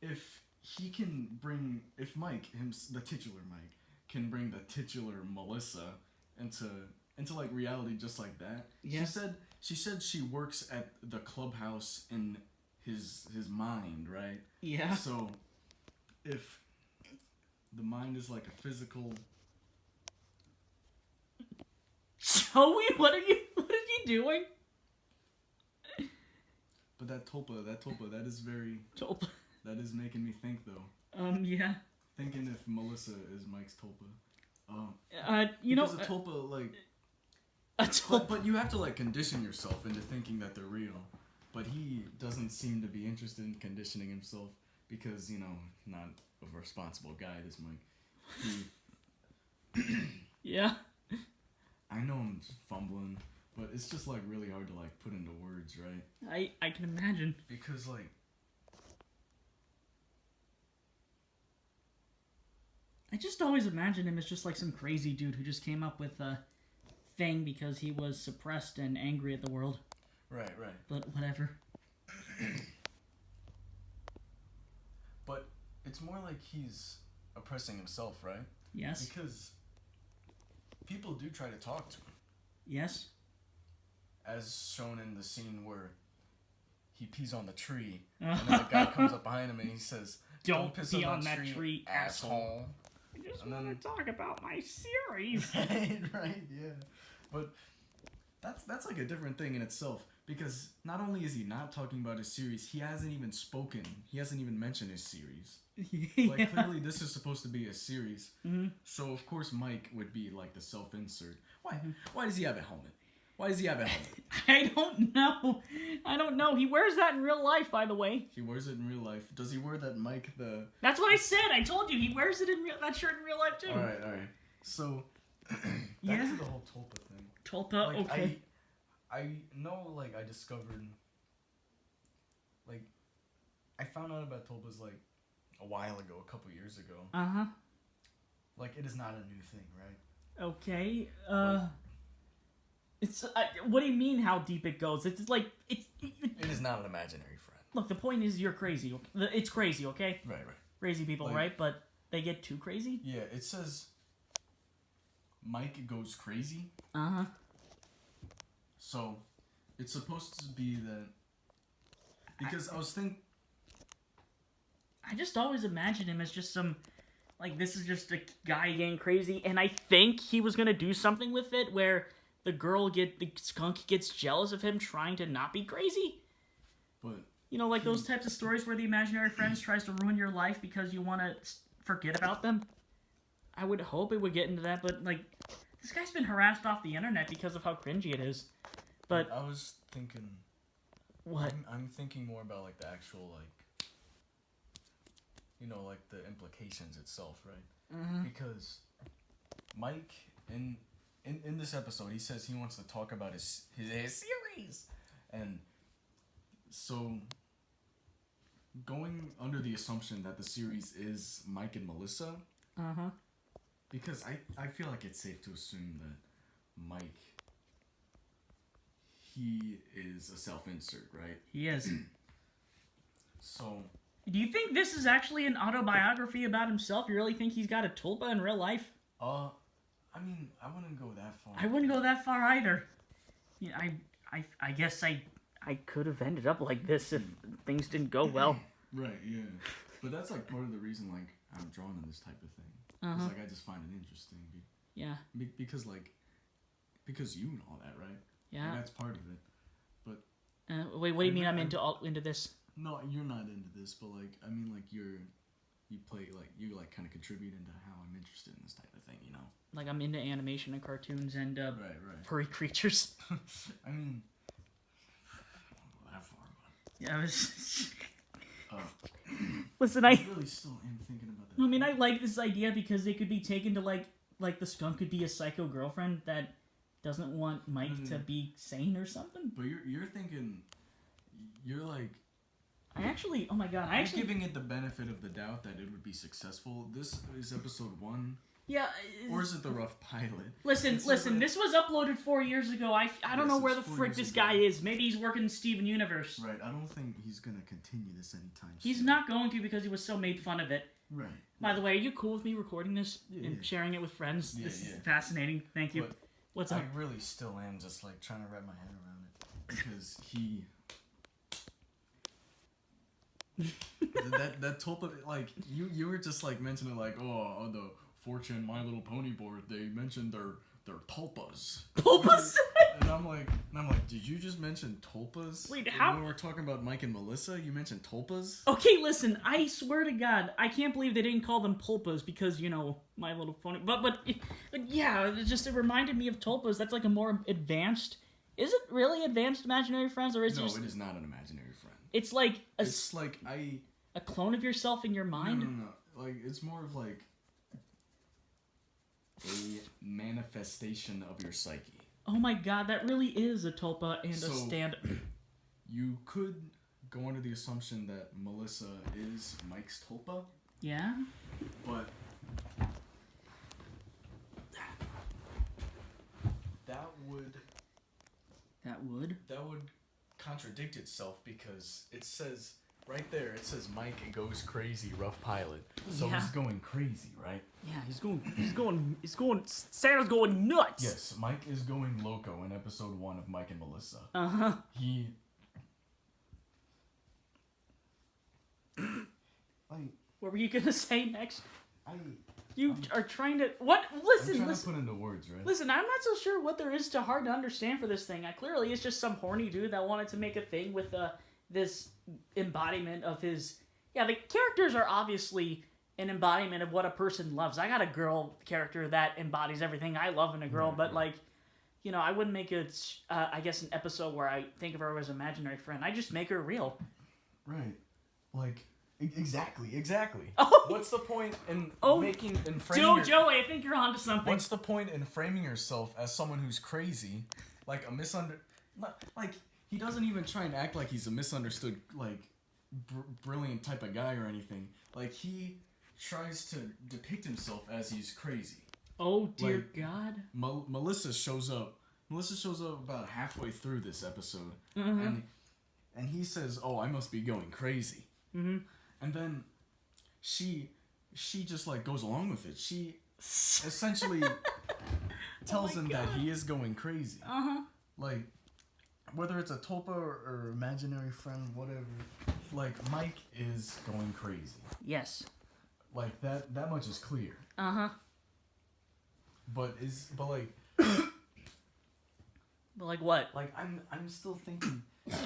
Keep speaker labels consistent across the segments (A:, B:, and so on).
A: if Mike, the titular Mike, can bring the titular Melissa into like reality just like that.
B: Yeah.
A: She said she works at the clubhouse in his mind, right?
B: Yeah.
A: So if the mind is like a physical.
B: Joey, what are you doing?
A: But that Tulpa, that is very.
B: Tulpa.
A: That is making me think though.
B: Yeah.
A: Thinking if Melissa is Mike's Tulpa.
B: You know.
A: Because a Tulpa, like.
B: A Tulpa.
A: But you have to like condition yourself into thinking that they're real. But he doesn't seem to be interested in conditioning himself because, you know, not a responsible guy, this Mike.
B: Yeah.
A: I know I'm fumbling, but it's just like really hard to like put into words, right?
B: I can imagine.
A: Because like
B: I just always imagine him as just like some crazy dude who just came up with a thing because he was suppressed and angry at the world.
A: Right.
B: But whatever.
A: But it's more like he's oppressing himself, right?
B: Yes.
A: Because people do try to talk to him.
B: Yes.
A: As shown in the scene where he pees on the tree, and then the guy comes up behind him and he says,
B: Don't
A: piss
B: pee
A: on
B: that
A: that
B: tree,
A: asshole.
B: I just
A: And
B: want
A: then-
B: to talk about my series.
A: right, yeah. But that's like a different thing in itself. Because not only is he not talking about his series, he hasn't even spoken. He hasn't even mentioned his series. Like, clearly this is supposed to be a series.
B: Mm-hmm.
A: So, of course, Mike would be, like, the self-insert. Why does he have a helmet? Why does he have a helmet?
B: I don't know. He wears that in real life, by the way.
A: He wears it in real life. Does he wear that Mike the...
B: That's what I said. I told you. He wears it that shirt in real life, too.
A: Alright. So, back to the whole Tulpa thing.
B: Tulpa,
A: Like,
B: okay.
A: I know, like, I discovered... Like, I found out about Tulpas, like, a while ago, a couple years ago.
B: Uh-huh.
A: Like, it is not a new thing, right?
B: Okay, it's, what do you mean how deep it goes? It's like,
A: It is not an imaginary friend.
B: Look, the point is you're crazy. It's crazy, okay?
A: Right.
B: Crazy people,
A: Like-
B: right? But they get too crazy?
A: Yeah, it says Mike goes crazy.
B: Uh-huh.
A: So, it's supposed to be that... Because I was thinking...
B: I just always imagined him as just some, like, this is just a guy getting crazy, and I think he was gonna do something with it where the skunk gets jealous of him trying to not be crazy.
A: But...
B: You know, like those types of stories where the imaginary friends tries to ruin your life because you want to forget about them. I would hope it would get into that, but, like, this guy's been harassed off the internet because of how cringy it is. But...
A: I was thinking...
B: What?
A: I'm thinking more about, like, the actual, like... You know, like, the implications itself, right?
B: Mm-hmm.
A: Because Mike, in this episode, he says he wants to talk about his series. And so... Going under the assumption that the series is Mike and Melissa,
B: Uh-huh.
A: because I feel like it's safe to assume that Mike, he is a self-insert, right?
B: He is.
A: So,
B: Do you think this is actually an autobiography about himself? You really think he's got a tulpa in real life?
A: I mean, I wouldn't go that far.
B: I wouldn't go that far either. Yeah, I guess I could have ended up like this if things didn't go well.
A: Right, yeah. But that's, like, part of the reason, like, I'm drawn to this type of thing. It's like, I just find it interesting.
B: Yeah.
A: Because you and all that, right?
B: Yeah.
A: Like, that's part of it. But...
B: Wait, what do you mean I'm into this?
A: No, you're not into this, but, like, I mean, like, you kind of contribute into how I'm interested in this type of thing, you know?
B: Like, I'm into animation and cartoons and,
A: Right.
B: furry creatures.
A: I mean... I don't go that far, but...
B: Yeah, I was...
A: Oh.
B: Listen,
A: I really still am thinking about that.
B: I mean, I like this idea because it could be taken to, like the skunk could be a psycho girlfriend that doesn't want Mike to be sane or something.
A: But you're thinking... You're, like...
B: Oh my god,
A: I'm giving it the benefit of the doubt that it would be successful. This is episode 1.
B: Yeah.
A: Or is it the rough pilot?
B: Listen.
A: It's like-
B: This was uploaded 4 years ago. I don't know
A: Yes,
B: where the
A: it's 4
B: frick
A: years
B: this
A: ago.
B: guy is. Maybe he's working in Steven Universe.
A: Right, I don't think he's gonna continue this anytime soon.
B: He's not going to because he was so made fun of it.
A: Right.
B: By the way, are you cool with me recording this
A: Yeah,
B: and
A: yeah.
B: sharing it with friends?
A: Yeah,
B: This
A: yeah.
B: is fascinating. Thank you.
A: But
B: What's up?
A: I really still am just like trying to wrap my head around it because he. that Tulpa, like you were just like mentioning like, oh, on the Fortune My Little Pony board they mentioned their tulpas.
B: Tulpas?
A: And I'm like, did you just mention tulpas?
B: Wait, how-
A: When we're talking about Mike and Melissa, you mentioned tulpas?
B: Okay, listen. I swear to God, I can't believe they didn't call them Pulpas because My Little Pony. But yeah, it reminded me of Tulpas. That's like a more advanced. Is it really advanced imaginary friends, or is it
A: No,
B: just?
A: it is not an imaginary friend.
B: It's like
A: It's like
B: a clone of yourself in your mind.
A: No. Like it's more of like a manifestation of your psyche.
B: Oh my God, that really is a Tulpa and a
A: So-
B: stand.
A: You could go under the assumption that Melissa is Mike's tulpa,
B: Yeah.
A: but that would
B: That would
A: contradict itself because it says right there, it says Mike goes crazy, rough pilot. So
B: Yeah.
A: he's going crazy, right?
B: Yeah, he's going. Santa's going nuts.
A: Yes, Mike is going loco in episode 1 of Mike and Melissa.
B: Uh huh.
A: He like
B: What were you gonna say next?
A: I
B: You are trying to what? Listen,
A: I'm trying
B: listen.
A: to put into words, right?
B: Listen, I'm not so sure what there is to hard to understand for this thing. Clearly it's just some horny dude that wanted to make a thing with this embodiment of his. Yeah, the characters are obviously an embodiment of what a person loves. I got a girl character that embodies everything I love in a girl,
A: Right,
B: but
A: right.
B: like, I wouldn't make it. I guess an episode where I think of her as an imaginary friend. I just make her real.
A: Right. Like exactly.
B: Oh.
A: What's the point in
B: Oh.
A: making in framing
B: Joey, I think you're onto something.
A: What's the point in framing yourself as someone who's crazy, like like he doesn't even try and act like he's a misunderstood, like brilliant type of guy or anything. Like he tries to depict himself as he's crazy.
B: Oh dear
A: Like-
B: God.
A: Melissa shows up. Melissa shows up about halfway through this episode,
B: Mhm.
A: and he says, "Oh, I must be going crazy."
B: Mhm.
A: And then she just like goes along with it. She essentially tells him that he is going crazy.
B: Uh huh.
A: Like whether it's a tulpa or imaginary friend, whatever. Like Mike is going crazy.
B: Yes.
A: Like that much is clear.
B: Uh huh.
A: But like
B: But like what?
A: like I'm still thinking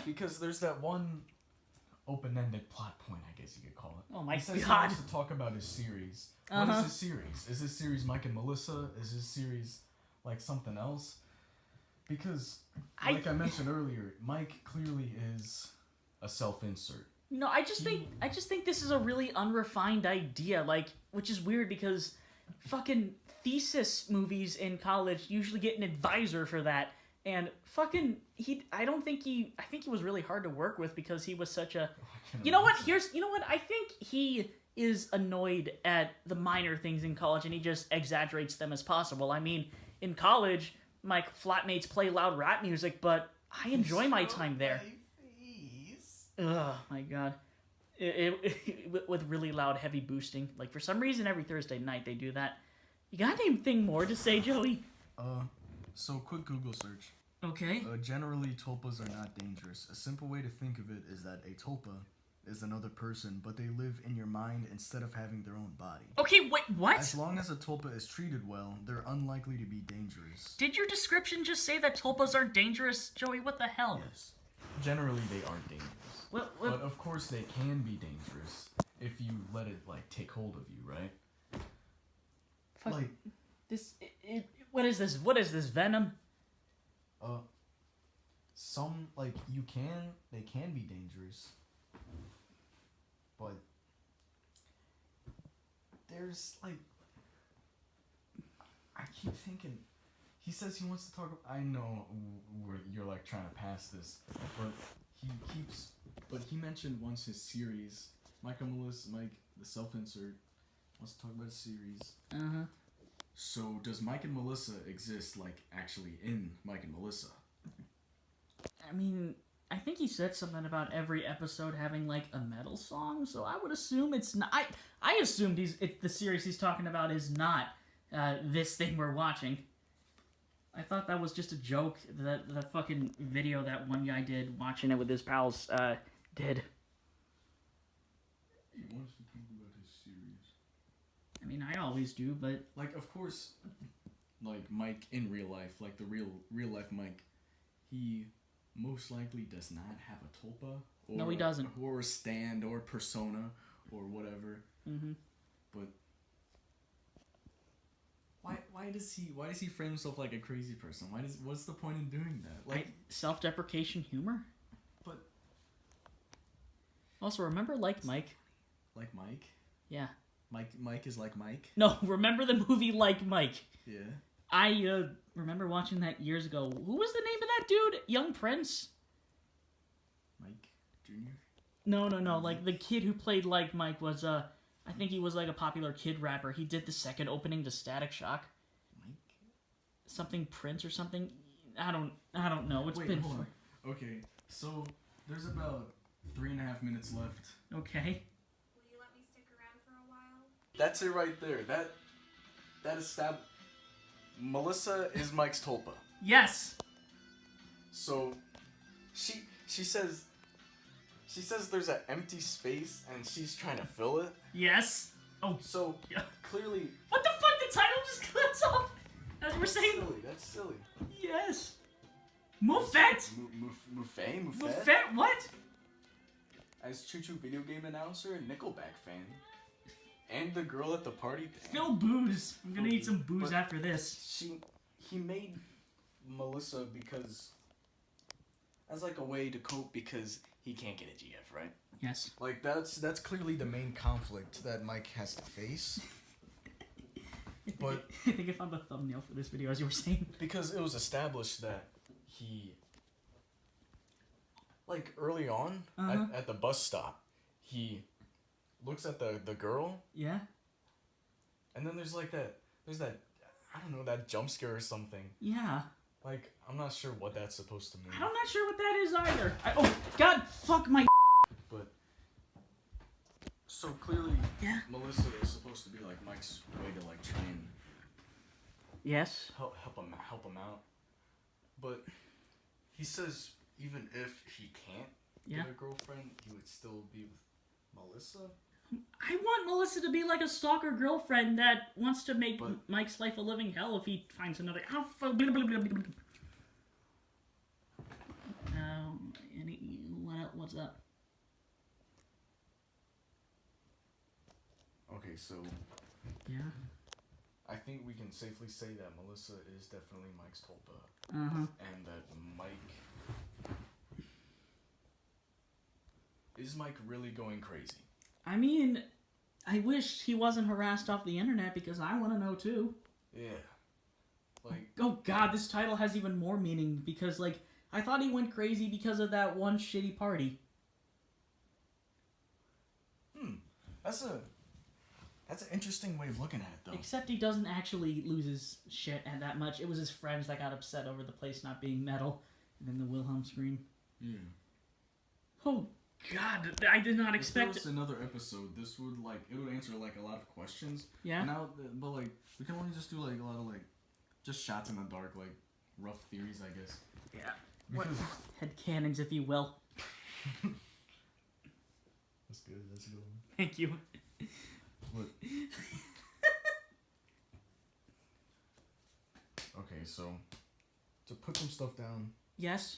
A: because there's that one open-ended plot point, I guess you could call it.
B: Oh my
A: He says he
B: God.
A: wants to talk about his series. What
B: Uh-huh.
A: is his series? Is his series Mike and Melissa? Is his series like something else? Because like I mentioned earlier, Mike clearly is a self-insert.
B: No, I just think this is a really unrefined idea, like, which is weird because fucking thesis movies in college usually get an advisor for that, and fucking I think he was really hard to work with because he was such a. You know what? I think he is annoyed at the minor things in college, and he just exaggerates them as possible. I mean, in college, my flatmates play loud rap music, but I enjoy my time there. Oh my God. With really loud, heavy boosting. Like, for some reason, every Thursday night they do that. You got anything more to say, Joey?
A: So quick Google search.
B: Okay.
A: Generally, tulpas are not dangerous. A simple way to think of it is that a tulpa is another person, but they live in your mind instead of having their own body.
B: Okay, wait, what?
A: As long as a tulpa is treated well, they're unlikely to be dangerous.
B: Did your description just say that tulpas aren't dangerous, Joey? What the hell?
A: Yes. Generally, they aren't dangerous.
B: What?
A: But of course, they can be dangerous if you let it like take hold of you, right?
B: Fuck.
A: Like,
B: What is this? What is this, Venom?
A: some like they can be dangerous, but there's like, I keep thinking. He says he wants to talk. I know you're like trying to pass this, but he mentioned once his series. Mike, the self-insert, wants to talk about his series.
B: Uh-huh.
A: So does Mike and Melissa exist like actually in Mike and Melissa?
B: I mean, I think he said something about every episode having like a metal song, so I would assume it's not. I assumed the series he's talking about is not this thing we're watching. I thought that was just a joke that the fucking video that one guy did watching it with his pals did.
A: He wants to talk about his series.
B: I mean, I always do, but
A: Like, of course, like Mike in real life, like the real life Mike, he most likely does not have a tulpa. Or,
B: no, he doesn't.
A: Or a stand or persona or whatever.
B: Mm-hmm.
A: But why does he frame himself like a crazy person? What's the point in doing that? Like
B: Self-deprecation humor.
A: But
B: Also, remember Like Mike?
A: like Mike?
B: Yeah.
A: Mike is like Mike?
B: No, remember the movie Like Mike?
A: Yeah.
B: I remember watching that years ago. Who was the name of that dude? Young Prince?
A: Mike Jr.?
B: No. Like the kid who played Like Mike was I think he was like a popular kid rapper. He did the second opening to Static Shock.
A: Mike?
B: Something Prince or something. I don't know. It's
A: Wait,
B: been
A: hold on. Okay, so there's about 3.5 minutes left.
B: Okay.
C: Will you let me stick around for a while?
A: That's it right there. That is Melissa is Mike's tulpa.
B: Yes.
A: So she says there's an empty space and she's trying to fill it.
B: Yes. Oh,
A: So
B: yeah.
A: clearly
B: What the fuck? The title just cuts off. As we're saying.
A: That's silly.
B: Yes. Moufette.
A: Muffet?
B: Moufette. What?
A: As Choo Choo video game announcer and Nickelback fan. And the girl at the party.
B: Phil Booze. I'm gonna
A: Phil
B: need some
A: Booze.
B: booze
A: But-
B: after this.
A: He made Melissa because as like a way to cope because he can't get a GF, right?
B: Yes.
A: Like that's clearly the main conflict that Mike has to face. But
B: I think I found the thumbnail for this video as you were saying.
A: because it was established that he like early on
B: Uh-huh.
A: at the bus stop, he looks at the girl
B: Yeah.
A: and then there's that I don't know, that jump scare or something.
B: Yeah.
A: Like I'm not sure what that's supposed to mean.
B: I'm not sure what that is either. Oh God! Fuck my.
A: But so clearly,
B: Yeah.
A: Melissa is supposed to be like Mike's way to like try and
B: Yes.
A: help him out. But he says even if he can't
B: Yeah.
A: get a girlfriend, he would still be with Melissa.
B: I want Melissa to be like a stalker girlfriend that wants to make
A: But-
B: Mike's life a living hell if he finds another. What's up?
A: Okay, so
B: Yeah.
A: I think we can safely say that Melissa is definitely Mike's tulpa,
B: Uh-huh.
A: and that Mike really going crazy?
B: I mean, I wish he wasn't harassed off the internet because I want to know too.
A: Yeah. Like
B: Oh God, this title has even more meaning because like I thought he went crazy because of that one shitty party.
A: that's an interesting way of looking at it though.
B: Except he doesn't actually lose his shit and that much. It was his friends that got upset over the place not being metal, and then the Wilhelm scream.
A: Yeah.
B: Oh God, I did not expect
A: If there was another episode, this would it would answer like a lot of questions.
B: Yeah.
A: Now, but like we can only just do like a lot of like just shots in the dark, like rough theories, I guess.
B: Yeah. What
A: Because
B: head cannons, if you will.
A: that's good. That's a good one.
B: Thank you.
A: But okay, so to put some stuff down,
B: Yes.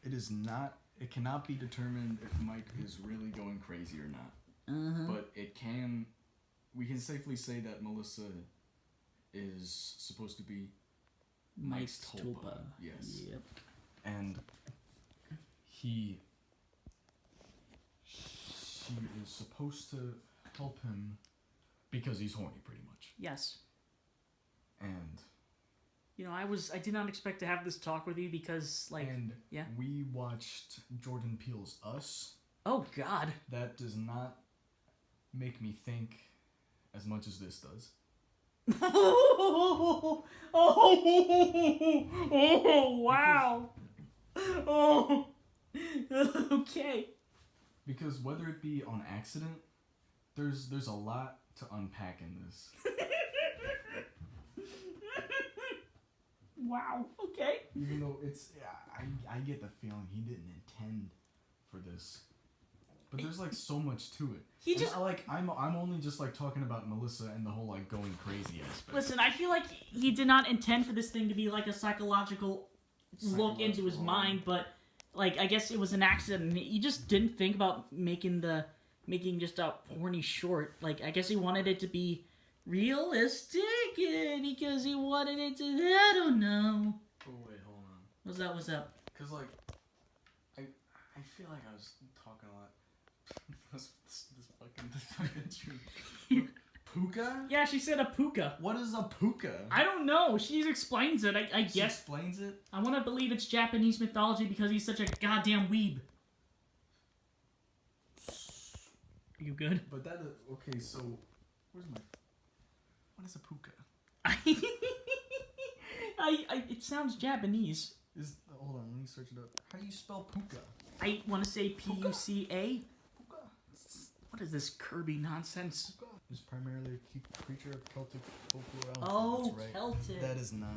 A: it is not. It cannot be determined if Mike is really going crazy or not.
B: Uh-huh.
A: But it can. We can safely say that Melissa is supposed to be
B: Mike's
A: Mike's tulpa.
B: tulpa.
A: Yes.
B: Yep.
A: and she is supposed to help him because he's horny, pretty much.
B: Yes.
A: And
B: You know, I did not expect to have this talk with you because, like,
A: and
B: yeah.
A: we watched Jordan Peele's Us.
B: Oh God.
A: That does not make me think as much as this does.
B: Oh, wow. Oh, okay.
A: Because whether it be on accident, there's a lot to unpack in this.
B: Wow. Okay.
A: Even though it's, I get the feeling he didn't intend for this, but there's like so much to it.
B: He
A: And
B: just
A: I'm only just like talking about Melissa and the whole like going crazy aspect.
B: listen. I feel like he did not intend for this thing to be like a psychological look into his mind, but like I guess it was an accident. He just didn't think about making just a horny short. Like I guess he wanted it to be realistic because he wanted it to. I don't know.
A: Oh wait, hold on.
B: What's up?
A: Cause like, I feel like I was talking a lot. this fucking tree. Puka?
B: Yeah, she said a puka.
A: What is a puka?
B: I don't know. She explains it. I
A: She
B: guess.
A: explains it.
B: I want to believe it's Japanese mythology because he's such a goddamn weeb. Are you good?
A: But that is, okay. So where's my? What is a puka?
B: It sounds Japanese.
A: Hold on, let me search it up. How do you spell puka?
B: I want to say Puca.
A: Puka.
B: What is this Kirby nonsense?
A: Puka is primarily a creature of Celtic folklore.
B: Oh,
A: That's right.
B: Celtic.
A: That is not.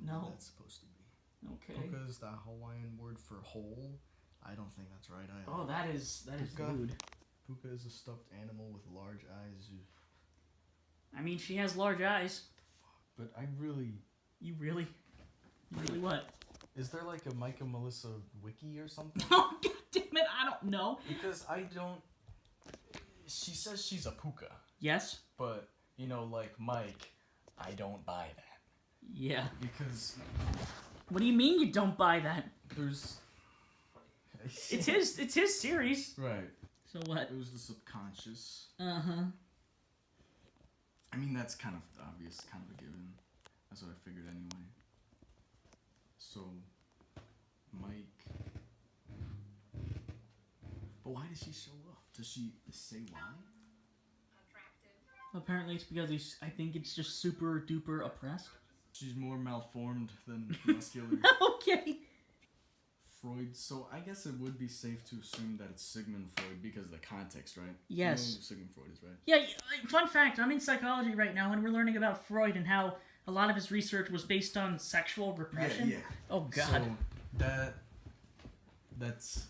B: No.
A: What that's supposed to be.
B: Okay.
A: Puka is the Hawaiian word for hole. I don't think that's right either.
B: Oh, that is
A: Puka.
B: rude.
A: Puka is a stuffed animal with large eyes.
B: I mean, she has large eyes.
A: But I really.
B: You really what?
A: Is there like a Micah Melissa wiki or something?
B: Oh, god damn it! I don't know.
A: Because I don't. She says she's a puka,
B: Yes.
A: but you know, like Mike, I don't buy that
B: Yeah.
A: because
B: What do you mean you don't buy that?
A: there's.
B: It's his series.
A: Right.
B: So what?
A: It was the subconscious.
B: Uh-huh.
A: I mean, that's kind of obvious, kind of a given. That's what I figured anyway. So, Mike. But why does she show up? Does she say why?
C: Attractive.
B: Apparently it's because I think it's just super duper oppressed.
A: She's more malformed than muscular.
B: Okay.
A: Freud. So I guess it would be safe to assume that it's Sigmund Freud because of the context, right?
B: Yes.
A: You know who Sigmund Freud is, right?
B: Yeah, fun fact, I'm in psychology right now and we're learning about Freud and how a lot of his research was based on sexual repression.
A: Yeah.
B: Oh god.
A: So that's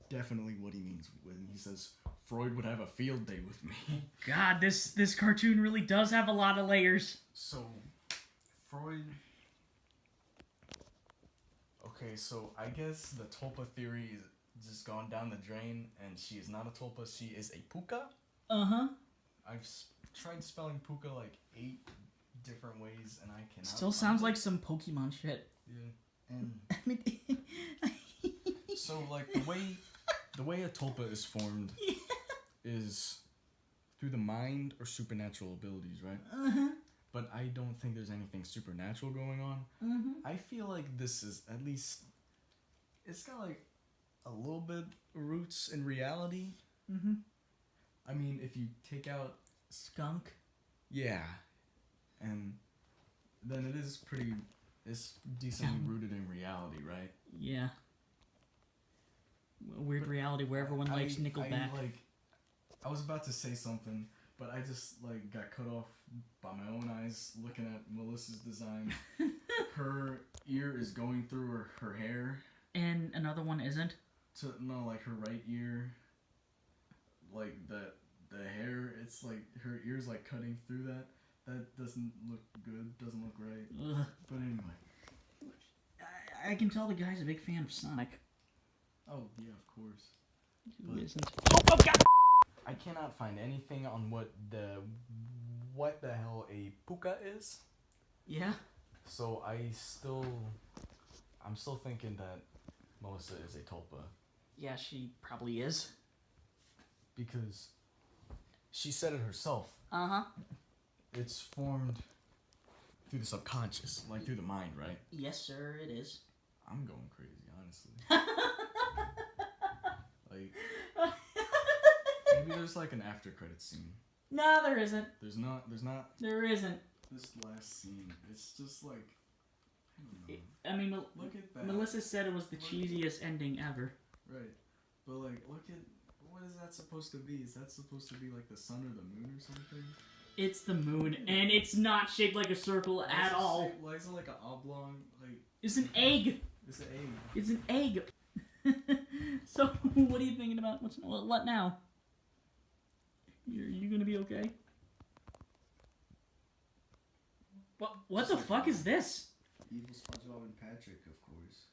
A: definitely what he means when he says Freud would have a field day with me.
B: God, this cartoon really does have a lot of layers.
A: So, Freud. Okay, so I guess the Tulpa theory is just gone down the drain, and she is not a Tulpa, she is a Puka.
B: Uh-huh.
A: I've tried spelling Puka like 8 different ways, and I cannot.
B: Still
A: find
B: sounds
A: it.
B: like some Pokemon shit.
A: Yeah. And
B: I mean,
A: so, like, the way a Tulpa is formed is through the mind or supernatural abilities, right?
B: Uh-huh.
A: But I don't think there's anything supernatural going on.
B: Mm-hmm.
A: I feel like this is at least, it's got like a little bit roots in reality.
B: Mm-hmm.
A: I mean, if you take out,
B: Skunk.
A: yeah, and then it's decently rooted in reality, right?
B: Yeah. Weird reality where everyone likes Nickelback.
A: I was about to say something, but I just like got cut off by my own eyes looking at Melissa's design. Her ear is going through her hair.
B: And another one isn't.
A: No, like her right ear, like the hair. It's like her ear's like cutting through that. That doesn't look good. Doesn't look right.
B: Ugh.
A: But anyway.
B: I can tell the guy's a big fan of Sonic.
A: Oh yeah, of course.
B: Who
A: But-
B: isn't? Oh god!
A: I cannot find anything on what the hell a puka is.
B: Yeah.
A: So I'm still thinking that Melissa is a tulpa
B: Yeah, she probably is.
A: because she said it herself.
B: Uh-huh.
A: It's formed through the subconscious, like through the mind, right?
B: Yes, sir, it is.
A: I'm going crazy, honestly. Like maybe there's like an after credit scene.
B: No, there isn't.
A: There's not.
B: There isn't.
A: This last scene, it's just like, I don't know.
B: I mean,
A: Look at that.
B: Melissa said it was the cheesiest ending ever.
A: Right. But like, look at, what is that supposed to be? Is that supposed to be like the sun or the moon or something?
B: It's the moon, and it's not shaped like a circle at all.
A: Why is it like an oblong? Like,
B: It's an egg.
A: it's an egg.
B: It's an egg. So, what are you thinking about? What now? You gonna be okay? What the fuck is this?
D: Evil SpongeBob and Patrick, of course.